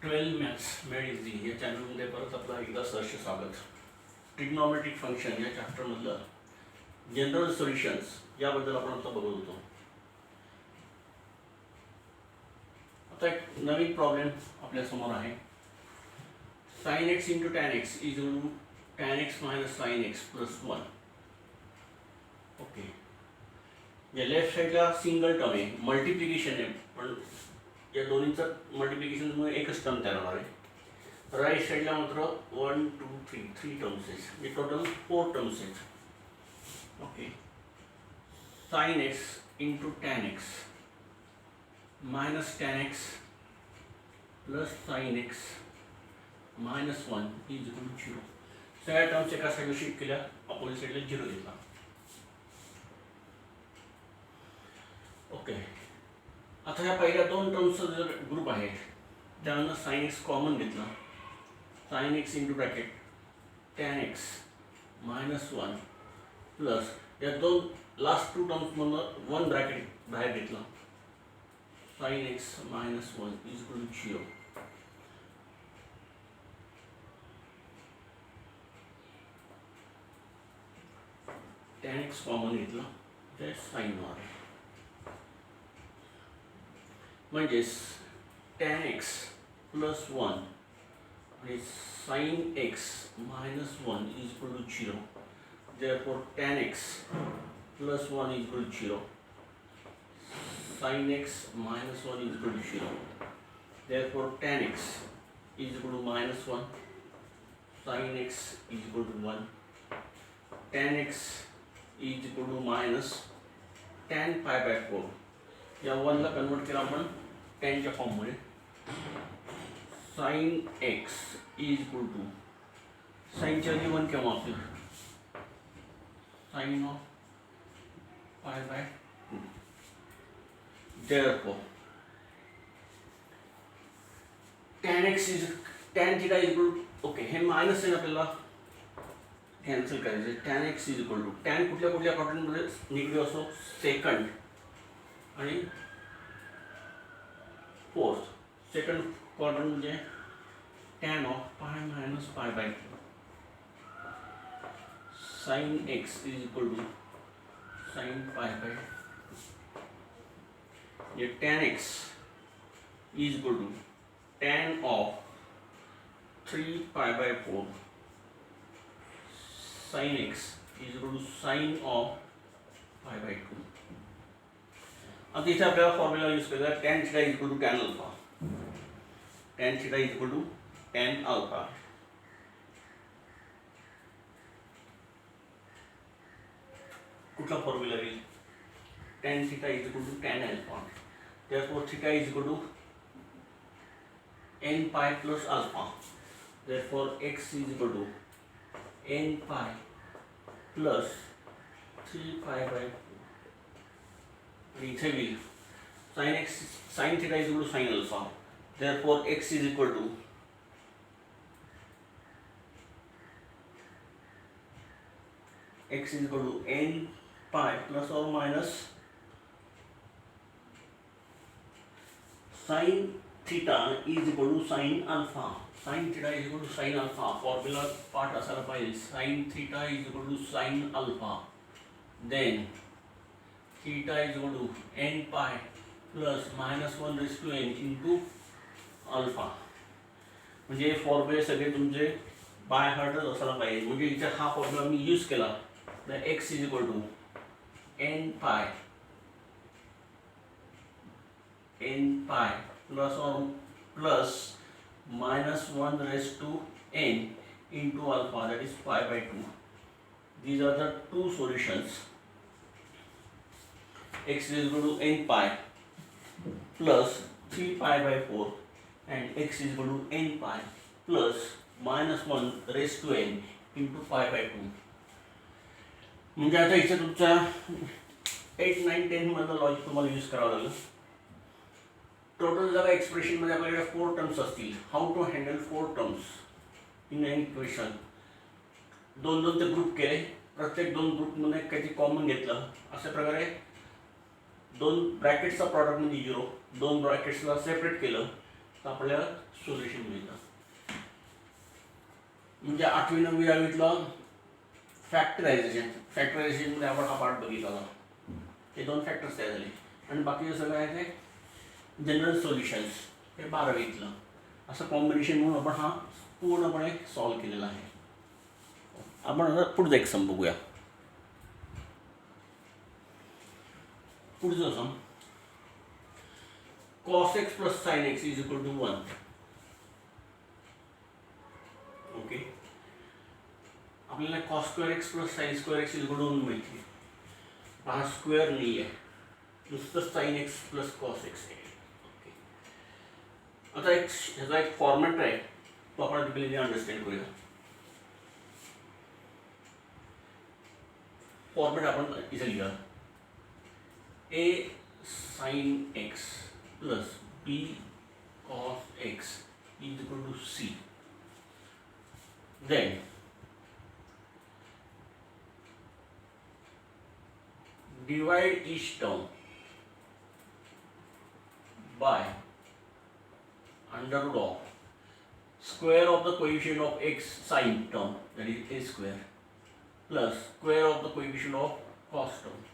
12 maths made easy या चॅनलमध्ये परत आपलं एकदा सहर्ष स्वागत. ट्रिग्नॉमेट्रिक फंक्शन या चॅप्टरमधलं जनरल सोल्युशन्स याबद्दल आपण आता बघत होतो. आता एक नवीन प्रॉब्लेम आपल्यासमोर आहे. Sine x into tan x is equal to tan x minus sine x plus 1. Okay, या लेफ्ट साईडला सिंगल टर्म आहे, मल्टिप्लिकेशन आहे, पण या दोन्हीचं मल्टिप्लिकेशनमुळे एकच टर्म तयार होणार आहे. राईट साईडला मात्र 1 2 3 टर्म्स आहेत, म्हणजे टोटल 4 टर्म्स आहेत. Okay, sine x into tan x minus tan x plus sine x minus 1 is equal to 0. सगळ्या टर्म्स एका साईडला शिफ्ट केल्या, अपोजिट साईडला 0 घेतला. ओके, आता ह्या पहिल्या दोन टर्म्सचा जर ग्रुप आहे त्यानं साइन एक्स कॉमन घेतला. Sine x into bracket tan x minus 1 plus या दोन लास्ट टू टर्म्समधून 1 ब्रॅकेट बाहेर घेतला. Sine x minus 1 is equal to 0. Tan x common घेतला ते साइन होणार आहे, म्हणजेच टॅन एक्स प्लस 1 आणि sine x minus 1 is equal to 0. therefore tan x plus 1 is equal to 0. sin x minus 1 is equal to 0. therefore tan x is equal to minus 1. sin x is equal to 1. tan x is equal to minus tan pi by 4. या 1 ला convert केला आपण tan च्या form मध्ये. sin x is equal to sin च्या आधी 1 केव्हा असेल, sin of pi by 2. therefore tan x is tan theta is equal to, okay हे मायनस आहे आपल्याला कॅन्सल करायचं. tan x is equal to tan कुठल्या कुठल्या क्वाड्रंट मध्ये निगेटिव्ह असो, सेकंड आणि फोर्थ. सेकंड क्वाड्रंट म्हणजे tan of pi minus pi by 2. sin x is equal to sin pi by 2. ये tan x is equal to tan of 3 pi by 4. sin x is equal to sin of pi by 2. आता इथे आपल्याला formula use करायचा. tan theta is equal to tan alpha. tan theta is equal to tan alpha. कुठला formula येईल, tan theta is equal to tan alpha. therefore theta is equal to n pi plus alpha. therefore x is equal to n pi plus 3 pi by 2. आणि इथे येईल sin theta is equal to sin alpha. therefore x is equal to n pi plus or minus sin theta is equal to sin alpha. sin theta is equal to sin alpha. Formula part असायला पाहिजे. sin theta is equal to sin alpha. then theta is equal to n pi plus minus 1 raised to n into alpha. म्हणजे फॉर्म्युले सगळे तुमचे bye हार्टच असायला पाहिजे. म्हणजे इथे हा फॉर्म्युला मी यूज केला तर x is equal to n pi plus minus 1 raised to n into alpha, that is pi by 2. These are the two solutions. x is equal to n pi plus 3 pi by 4 and x is equal to n pi plus minus 1 raised to n into pi by 2. म्हणजे आता इथे तुमचा 8, 9, 10 मधलं logic तुम्हाला use करावं लागेल. Total जर एक्सप्रेशनमध्ये आपल्याकडे 4 टर्म्स असतील, how to handle 4 terms in an equation. दोन दोन ते ग्रुप केले, प्रत्येक 2 ग्रुपमध्ये काहीतरी कॉमन घेतलं. अशा प्रकारे 2 ब्रॅकेट्सचा प्रॉडक्ट म्हणजे 0, 2 ब्रॅकेट्सला सेपरेट केलं तर आपल्याला सोल्युशन मिळतं. म्हणजे 8वी 9वी 10वीतलं फॅक्टरायझेशनमध्ये आपण हा पार्ट बघितला होता. हे 2 फॅक्टर्स तयार झाले आणि बाकीचे सगळं आहे ते जनरल सोल्युशन्स हे 12वीतलं असं कॉम्बिनेशन म्हणून आपण हा पूर्णपणे सॉल्व केलेला आहे. आपण आता पुढचा एक सम बघूया. पुढचं सम cos x plus sin x is equal to 1. Okay, आपल्याला cos square x plus sin square x is equal to 1 माहिती आहे. हा स्क्वेअर नाही आहे, नुसतं sin x plus cos x आहे. ओके, आता ह्याचा एक फॉर्मॅट आहे तो आपण तिकडे अंडरस्टँड करूया. फॉर्मॅट आपण इथे लिहा. a sin x plus b cos x is equal to c. Then divide each term by under root of square of the coefficient of x sin term, that is a square, plus square of the coefficient of cos term.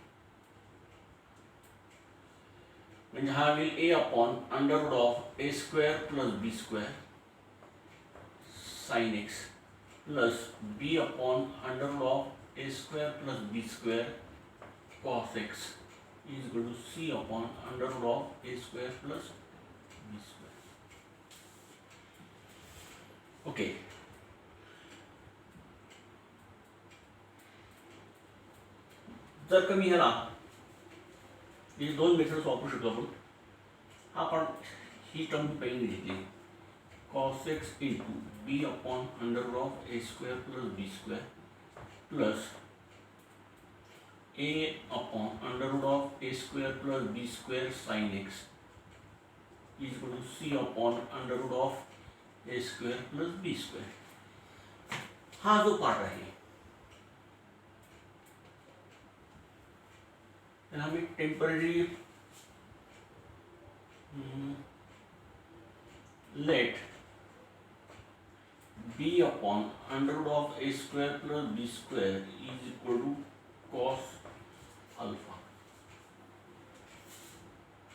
म्हणजे हा होईल a upon under root of a square plus b square sin x plus b upon under root of a square plus b square cos x is equal to c upon under root of a square plus b square. Okay, जर कमी ह्याला हे 2 methods वापरू शकतो आपण. आपण ही term पहिली घेतली cos x into b upon under root of a square plus b square plus a upon under root of a square plus b square sine x is equal to c upon under root of a square plus b square. हा जो part आहे त्याला आम्ही temporary let b upon under root of a square plus b square is equal to cos alpha.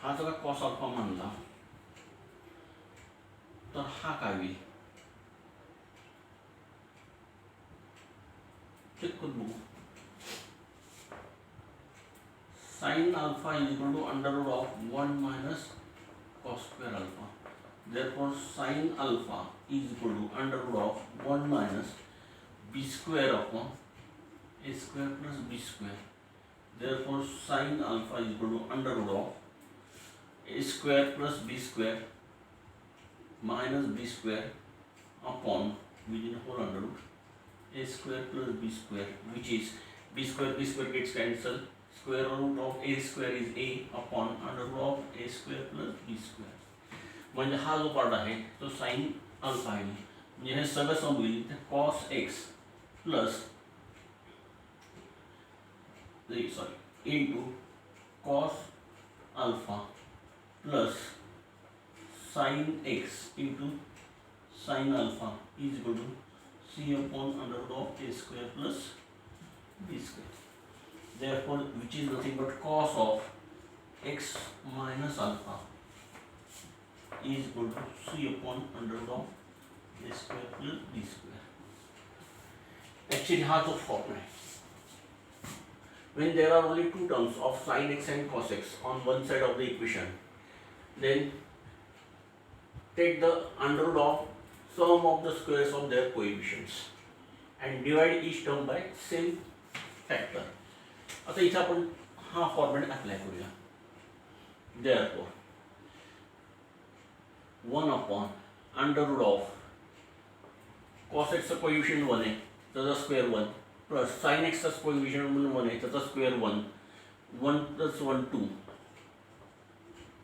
हा जर cos alpha मानला तर हा काय होईल चेक करून बघू. sin alpha is equal to under root of 1 minus cos square alpha. Therefore sin alpha is equal to under root of 1 minus b square upon a square plus b square. Therefore sin alpha is equal to under root of a square plus b square minus b square upon within whole under root a square plus b square, which is b square gets cancelled. Square root of a square is a upon under root of a square plus b square. म्हणजे हा जो part आहे तो sine alpha आहे. म्हणजे हे सगळं सम होईल cos x plus into cos alpha plus साइन x इंटू साइन alpha is equal to c upon under root of a square plus b square. Therefore, which is nothing but cos of x minus alpha is equal to c upon under root of a square plus b square. Actually, हा जो form आहे. When there are only two terms of sin x and cos x on one side of the equation, then take the under root of sum of the squares of their coefficients and divide each term by same factor. आता इथे आपण हा format apply करूया. Therefore 1 upon under root of cos x चा coefficient 1 आहे त्याचा square 1 plus sin x चा coefficient 1 आहे त्याचा square 1 1 plus 1 2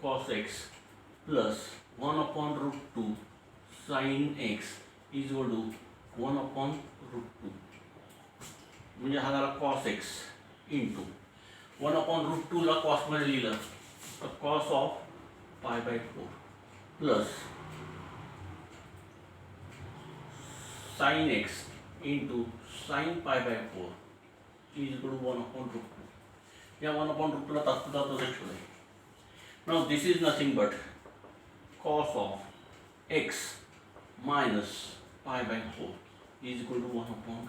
cos x plus 1 upon root 2 sin x is equal to 1 upon root 2. म्हणजे हा झाला cos x into 1 upon root 2 ला कॉस मध्ये लिहिलं तर cos of pi by 4 plus sin x into sin pi by 4 is equal to 1 upon root 2. या 1 upon root 2 ला तात्पुरता तसंच ठेवलंय. Now this is nothing but cos of x minus pi by 4 is equal to 1 upon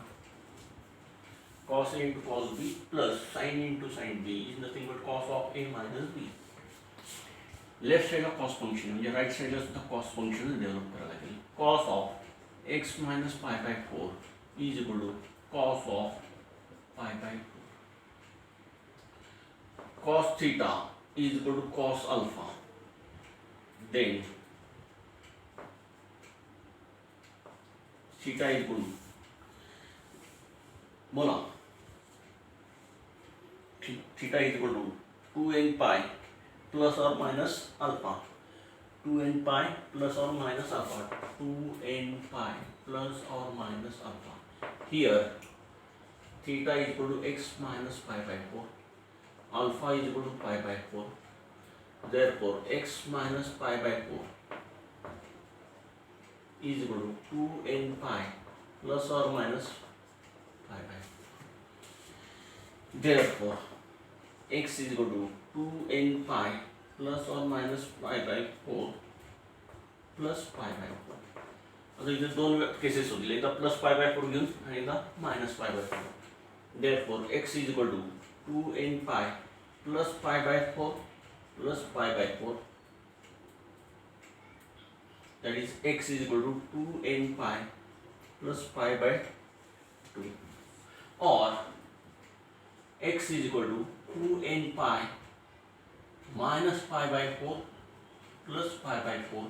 cos A into cos B plus sin A into sin B is nothing but cos of A minus B. Left साइडला cos function म्हणजे right साइडला सुद्धा cos function develop करायला लागेल. Cos of x minus pi by 4 is equal to cos of pi by 4. Cos theta is equal to cos alpha. Then theta is equal to बोला theta is equal to 2n pi plus or minus alpha. 2n pi plus or minus alpha. 2n pi plus or minus alpha. Here theta is equal to x minus pi by 4. Alpha is equal to pi by 4. Therefore x minus pi by 4 is equal to 2n pi plus or minus pi by 4. Therefore x is equal to 2n pi plus or minus pi by 4 plus pi by 4. आता इथे दोन cases होतील, एकदा plus पाय by 4 घेऊन आणि एकदा minus pi by 4. Therefore x is equal to 2n pi plus pi by 4 plus pi by 4. That is x is equal to 2n pi plus pi by 2, or x is equal to 2n pi minus pi by 4 plus pi by 4.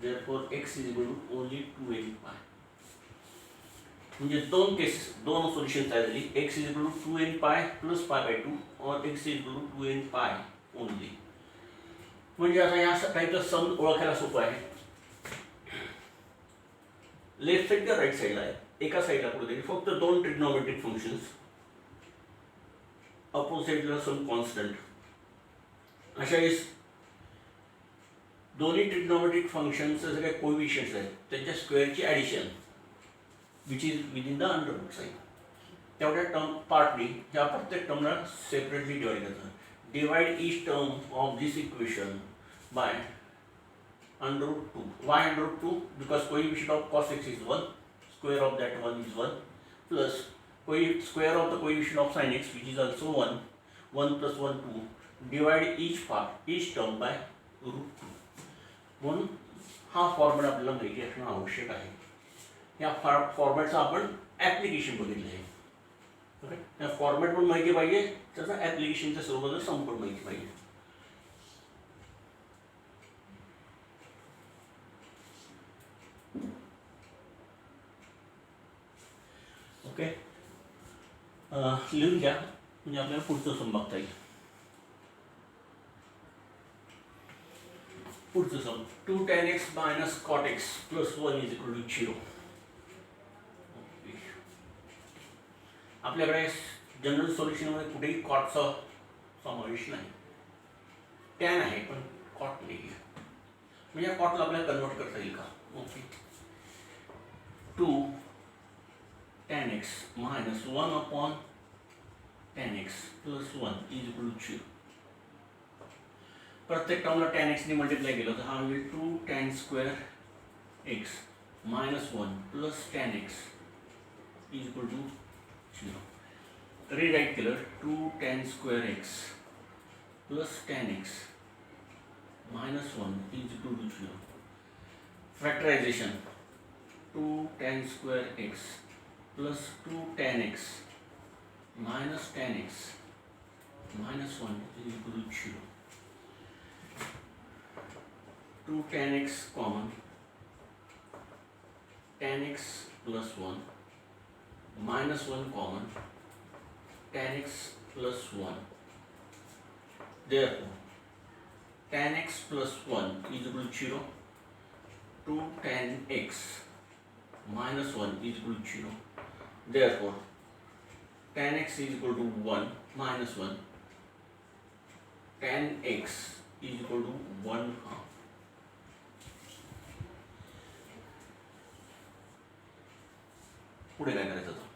Therefore x is equal to only 2n pi. म्हणजे दोन cases, दोन solution तयार झाली. x is equal to 2n pi plus pi by 2 or x is equal to 2n pi only. म्हणजे आता या टाईपचा सम ओळखायला सोपं आहे. लेफ्ट साइड का राईट साइडला आहे, एका साइडला कुठेतरी फक्त दोन ट्रिग्नोमेट्रिक फंक्शन्स, अपोजिटला सम कॉन्स्टंट. अशा वेळेस दोन्ही ट्रिग्नोमेट्रिक फंक्शनचे जे काही कोएफिशियंट्स आहेत त्यांच्या स्क्वेअरची addition which is within the under root sign, तेवढ्या टर्म पार्टली ह्या प्रत्येक टर्मला सेपरेटली डिवाइड करतात. Divide each term of this equation by under root 2. Why under root 2? Because coefficient of cos x is 1, square of that one is 1, plus square of the coefficient of sin x which is also 1, 1 plus 1 2. Divide each term by root 2. म्हणून हा format आपल्याला माहिती असणं आवश्यक आहे. या फॉर्मॅटचं आपण application बघितलं आहे. ओके, या फॉर्मॅट पण माहिती पाहिजे, त्याचा ॲप्लिकेशनच्या स्वरूपाचं सम पण माहिती पाहिजे. ओके, लिहून घ्या म्हणजे आपल्याला पुढचं सम बघता येईल. पुढचं सम 2 tan x minus cot x plus 1 is equal to 0. आपल्याकडे जनरल सोल्युशनमध्ये कुठेही कॉटचा समावेश नाही. टॅन आहे पण कॉट नाही आहे, म्हणजे या कॉटला आपल्याला कन्वर्ट करता येईल का? Okay, 2 tan x minus 1 upon tan x plus 1 is equal to 0. प्रत्येक टर्मला tan x ने मल्टिप्लाय केलं तर हा होईल 2 tan square x minus 1 plus tan x is equal to 0. Rewrite केलं 2 tan square x plus tan x minus 1 is equal to 0. Factorization 2 tan square x plus 2 tan x minus tan x minus 1 is equal to 0. 2 tan x common, tan x plus 1 minus 1 common, tan x plus 1. Therefore tan x plus 1 is equal to 0. 2 tan x minus 1 is equal to 0. Therefore tan x is equal to 1 minus 1. Tan x is equal to 1 half. पुढे काय करायचं आता?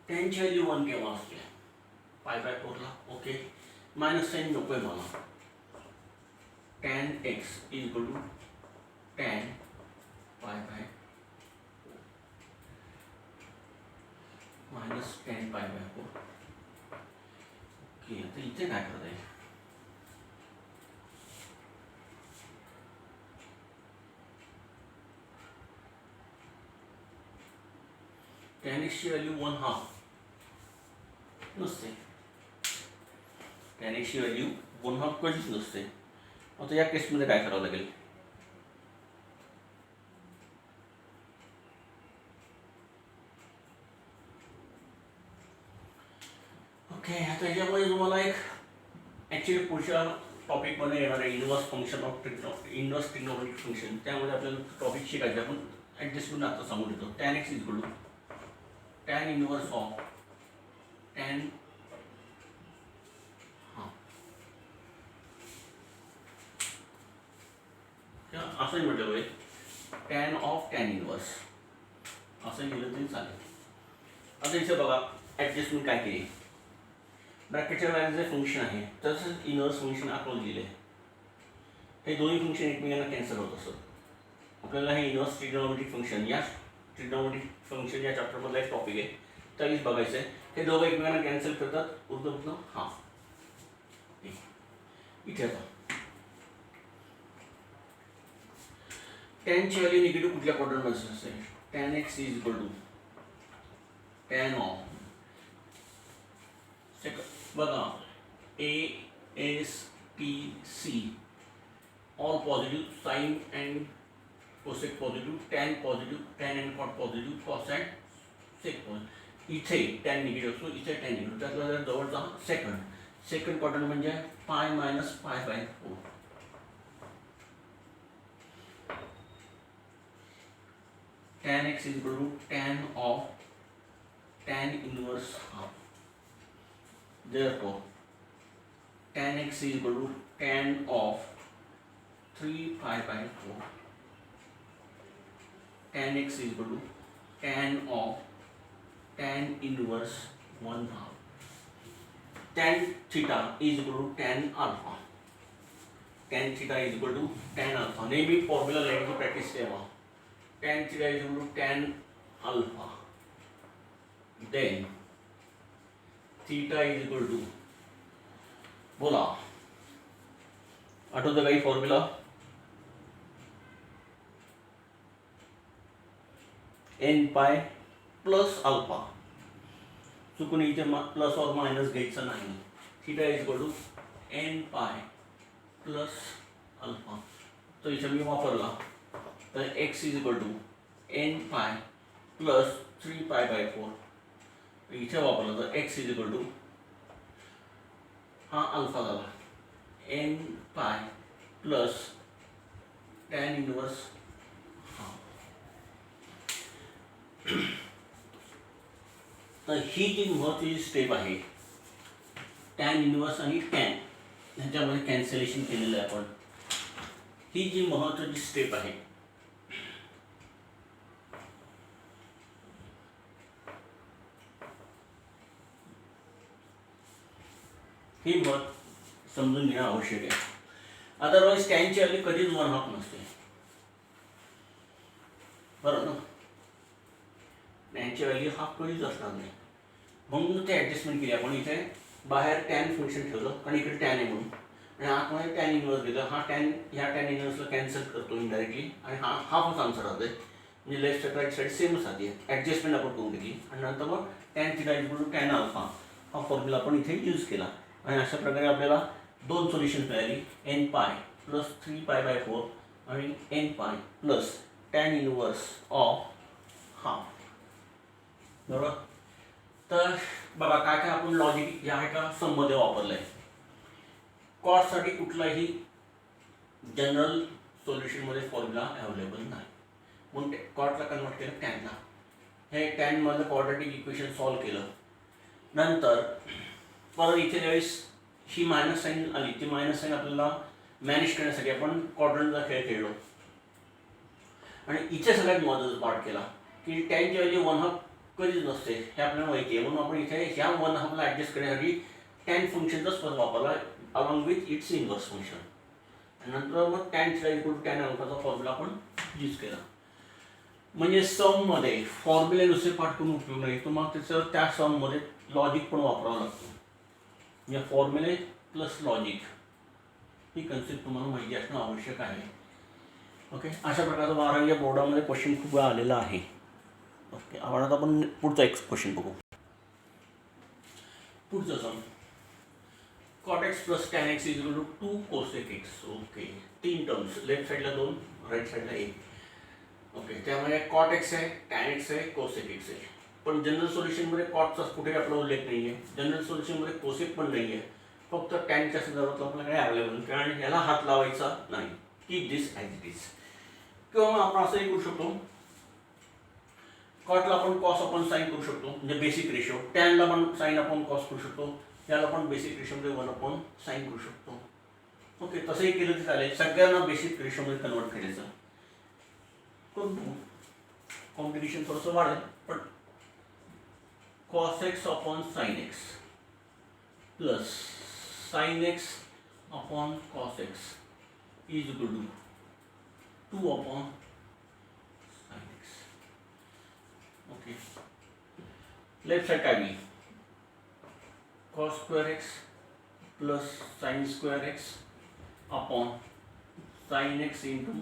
टेनची value 1 केव्हा असते? पाय/4ला. Okay, minus sine नको आहे मला. tan x is equal to tan पाय/4 मायनस tan पाय/4. ओके, आता इथे काय करता येईल? tan x ची व्हॅल्यू 1/2 नसते. tan x ची व्हॅल्यू 1/2 कधीच नसते. आता या केसमध्ये काय करावं लागेल? ओके, आता याच्यामध्ये तुम्हाला एक ॲक्च्युली पुढच्या टॉपिकमध्ये येणार आहे inverse function of inverse trigonometric function. त्यामध्ये आपल्याला टॉपिक शिकायचं. आपण ॲडजस्टमेंट आता सांगून देतो. tan x is equal to tan inverse of tan असंही म्हटलं पाहिजे, tan ऑफ tan इनवर्स असं लिहिलं तरी चालेल. आता इथे बघा ॲडजस्टमेंट काय केली. ब्रॅकेटच्या बाहेर जे फंक्शन आहे तसंच इनवर्स फंक्शन आपण लिहिले. हे दोन्ही फंक्शन एकमेकांना कॅन्सल होत असत. आपल्याला हे इनवर्स ट्रिग्नोमेट्रिक फंक्शन या चॅप्टरमधला एक टॉपिक आहे, त्यावेळीच बघायचं आहे. हे दोघं एकमेकांना कॅन्सल करतात. उरतं हाफ. इथे आता tan ची व्हॅल्यू निगेटिव्ह कुठल्या क्वाड्रंटमध्ये असेल? tan x is equal to tan of बघा ASTC all positive, sine and cosec positive, tan positive, tan and cot positive, cos and sec positive. इथे टॅन निगेटिव्ह असतो, इथे टॅन निगेटिव्ह. त्यातला जर जवळचा सेकंड क्वाड्रंट म्हणजे π-π/4. tan x is equal to tan of tan inverse half. Therefore, tan x is equal to tan of 3π/4. Tan x is equal to tan of tan inverse 1/2. Tan theta is equal to tan alpha. Tan theta is equal to tan alpha. नेहमी formula लिहायची practice ठेवा. tan theta is equal to tan alpha. Then theta is equal to, बोला आठवतं काही formula? n pi plus alpha. चुकून इथे plus और minus घ्यायचं नाही. Theta is equal to n pi plus alpha. तो इथे मी वापरला तर x is equal to n pi plus 3π/4. इथे वापरला तर x इज इक्वल टू हा अल्फा झाला n pi plus tan inverse हा. तर ही जी महत्त्वाची स्टेप आहे, टॅन इनवर्स आणि टॅन ह्याच्यामध्ये कॅन्सलेशन केलेलं आहे आपण. ही जी महत्त्वाची स्टेप आहे ही मत समजून घेणं आवश्यक आहे. अदरवाईज टॅनची व्हॅल्यू कधीच 1/2 नसते, बरोबर ना? टॅनची व्हॅल्यू हाफ कधीच असणार नाही. म्हणून ते ॲडजस्टमेंट केली आपण. इथे बाहेर टॅन फंक्शन ठेवलं आणि इकडे टॅन आहे म्हणून, आणि आतमध्ये टॅन इनवर्स दिलं. हा टॅन ह्या टॅन इनवर्सला कॅन्सल करतो इनडायरेक्टली, आणि हा हाफच आन्सर राहते. म्हणजे लेफ्ट साईड राईट साईड सेमच राहते. ॲडजस्टमेंट आपण करून घेतली आणि नंतर मग tan theta is equal to tan alpha हा फॉर्म्युला आपण इथे यूज केला. आणि अशा प्रकारे आपल्याला दोन सोल्युशन मिळाली, n पाय प्लस 3π/4 आणि n pi plus tan inverse of half. बरोबर? तर बघा काय काय आपण लॉजिक या एका सममध्ये वापरलं आहे. कॉटसाठी कुठलाही जनरल सोल्युशनमध्ये फॉर्म्युला अवेलेबल नाही, म्हणून कॉटला कन्वर्ट केलं टॅनला. हे टॅनमधलं क्वाड्रॅटिक इक्वेशन सॉल्व केलं. नंतर परत इथे ज्यावेळेस ही मायनस साईन आली, ती मायनस साईन आपल्याला मॅनेज करण्यासाठी आपण क्वाड्रंटचा खेळ खेळलो. आणि इथे सगळ्यात महत्त्वाचा पार्ट केला की टॅनची व्हॅल्यू 1/2 कधीच नसते हे आपल्याला माहिती आहे. म्हणून आपण इथे ह्या 1/2ला ॲडजस्ट करण्यासाठी टॅन फंक्शनचाच फॉर्म वापरला along with its inverse function. आणि नंतर मग tan theta equal to tan अल्फाचा फॉर्म्युला आपण यूज केला. म्हणजे सममध्ये फॉर्म्युले नुसते पाठ करून उपयोग नाही, तर मग त्याचं त्या सममध्ये लॉजिक पण वापरावं लागतं. म्हणजे फॉर्म्युले प्लस लॉजिक ही कन्सेप्ट तुम्हाला माहिती असणं आवश्यक आहे. ओके, अशा प्रकारचा 12वीच्या बोर्डामध्ये क्वेश्चन खूप वेळा आलेला आहे. ओके, आता आपण पुढचा एक क्वेश्चन बघू. पुढचं sum cot x plus tan x is equal to 2 cosec x. Okay, 3 terms, left साईडला 2, राईट साईडला 1. ओके, त्यामध्ये cot x आहे, tan x आहे, cosec x आहे. पण जनरल सोल्युशनमध्ये कॉटचा कुठे आपला उल्लेख नाही आहे, जनरल सोल्युशनमध्ये कोसेक पण नाही आहे, फक्त टॅनच्या संदर्भात आपल्याकडे अवेलेबल, कारण ह्याला हात लावायचा नाही. Keep this as it is. किंवा मग आपण असंही करू शकतो, कॉटला आपण कॉस आपण साईन करू शकतो, म्हणजे बेसिक रेशो. टॅनला आपण साईन आपण कॉस करू शकतो, याला आपण बेसिक रेशोमध्ये 1 आपण साईन करू शकतो. ओके, तसंही केलं तर चालेल. सगळ्यांना बेसिक रेशोमध्ये कन्वर्ट करायचं करून कॉम्प्लिकेशन थोडंसं वाढेल, पण cos x upon sin x plus sin x upon cos x is equal to 2 upon sin x. Okay, left side काय होईल, cos square x plus sin square x upon sin x into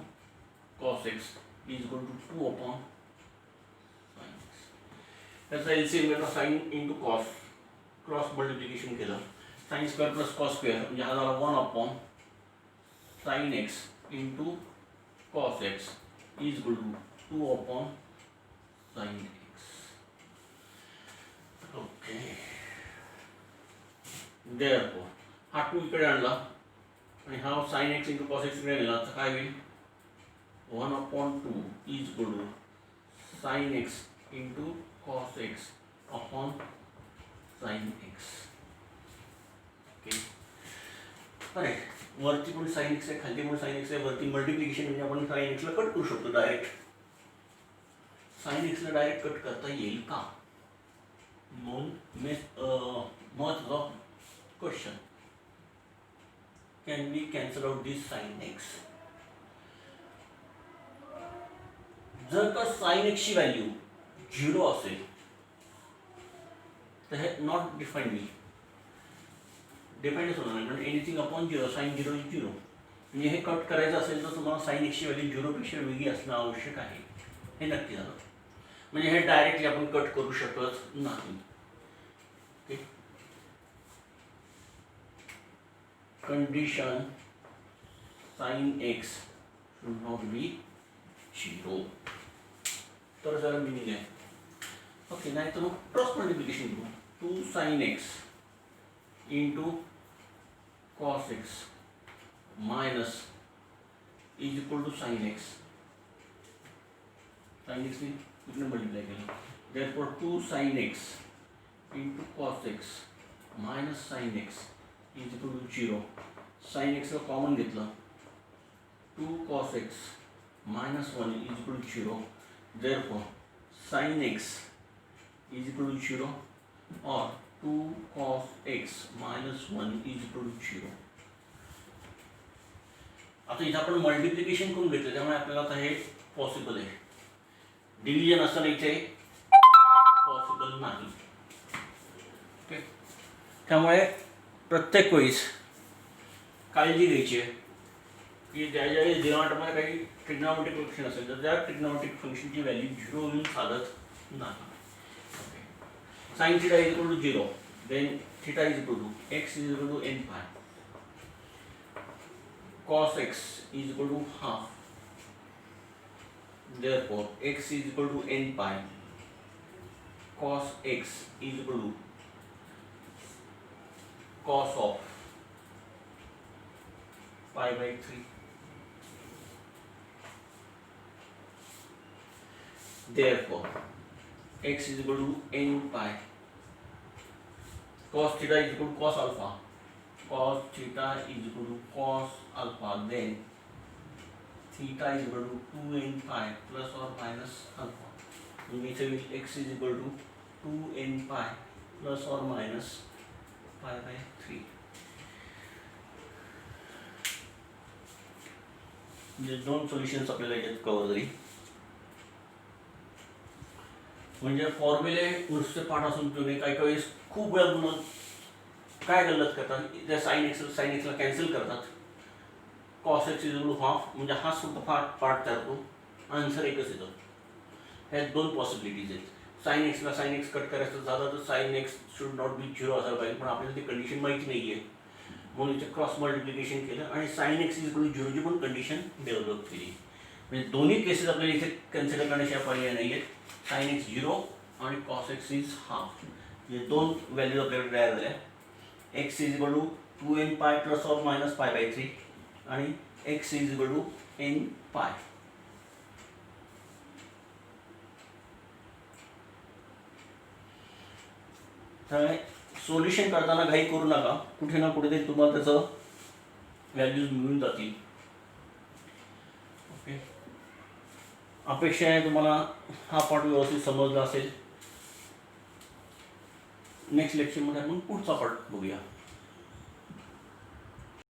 cos x is equal to 2 upon sin x. त्याचा LCM घेतला sine into cos, cross multiplication केलं, sine square plus cos square म्हणजे हा झाला 1 upon sine x into cos x is equal to 2 upon sine x. Okay, therefore हा 2 इकडे आणला आणि हा sine x into cos x इकडे नेला, तर काय होईल 1 upon 2 is equal to sine x into cos x upon sin x. Okay, अरे वरती पण sin x आहे, खाली पण sin x आहे, वरती मल्टिप्लिकेशन म्हणजे आपण sin x ला कट करू शकतो डायरेक्ट. sin x ला डायरेक्ट कट करता येईल का, म्हणून महत्त्वाचा question, can we cancel out this sin x. जर का sin x ची व्हॅल्यू 0 असेल तर हे नॉट डिफाईन्ड होईल, डिपेंडच होणार नाही, म्हणजे एनिथिंग अपॉन 0, साइन 0 इज 0. म्हणजे हे कट करायचं असेल तर तुम्हाला साइन एक्सची व्हॅल्यू 0 पेक्षा वेगळी असणं आवश्यक आहे, हे नक्की झालं. म्हणजे हे डायरेक्टली आपण कट करू शकत नाही. Okay, condition sine x should not be 0, तर जरा मिनिंग आहे. ओके, नाही तर मग क्रॉस मल्टिप्लिकेशन करू, 2 sin x into cos x minus is equal to sine x. Sine एक्सने इकडे मल्टिप्लाय केलं, therefore 2 sin x into cos x minus sine x is equal to 0. Sine एक्सला कॉमन घेतलं, 2 cos x minus 1 is equal to 0. Therefore sin x is equal to 0 or 2 cos x minus 1 is equal to 0. आता इथे आपण multiplication करून घेतलं, त्यामुळे आपल्याला आता हे पॉसिबल आहे. डिव्हिजन असं इथे पॉसिबल नाही. ओके, त्यामुळे प्रत्येक वेळेस काळजी घ्यायची आहे की ज्यावेळी डिनॉमिनेटरमध्ये काही ट्रिग्नॉमेट्रिक फंक्शन असेल तर त्या ट्रिग्नॉमेट्रिक फंक्शनची व्हॅल्यू 0 होऊन चालत नाही. Sin theta is equal to 0, then theta is equal to x is equal to n pi. Cos x is equal to half. Therefore, x is equal to n pi. Cos x is equal to cos of pi by 3. Therefore, x is equal to n pi. Cos theta is equal to cos alpha. cos theta is equal to cos alpha, then theta is equal to 2n pi plus or minus alpha. मी इथे x is equal to 2n pi plus or minus pi by 3. म्हणजे दोन solutions आपल्याला याच्यात cover झाली. म्हणजे फॉर्म्युले नुसते पाठ असून तुम्ही काही काही वेळेस खूप वेळा म्हणून काय गल्लत करतात, त्या साइन एक्सला कॅन्सल करतात. Cos x is equal to half, म्हणजे हा सुद्धा पार्ट तयार होतो, आन्सर एकच येतो. ह्या दोन पॉसिबिलिटीज आहेत. साइन एक्सला साइन एक्स कट करायचं झालं तर sine x should not be 0 असायला पाहिजे, पण आपल्याला ती कंडिशन माहिती नाही आहे म्हणून इथे क्रॉस मल्टिप्लिकेशन केलं आणि sine x is equal to 0 ची पण कंडिशन डेव्हलप केली. म्हणजे दोन्ही केसेस आपल्याला इथे कन्सिडर करण्याशिवाय पर्याय नाही आहेत. साइन एक्स 0 आणि कॉस एक्स इज हाफ, म्हणजे दोन व्हॅल्यूज आपल्याकडे तयार झाल्या. X is equal to 2n pi plus or minus pi by 3 आणि x is equal to n pi. तर सोल्युशन करताना घाई करू नका, कुठे ना कुठेतरी तुम्हाला त्याचं व्हॅल्यूज मिळून जातील. ओके, अपेक्षा आहे तुम्हाला हा पार्ट व्यवस्थित समजला असेल. नेक्स्ट लेक्चरमध्ये आपण पुढचा पार्ट बघूया.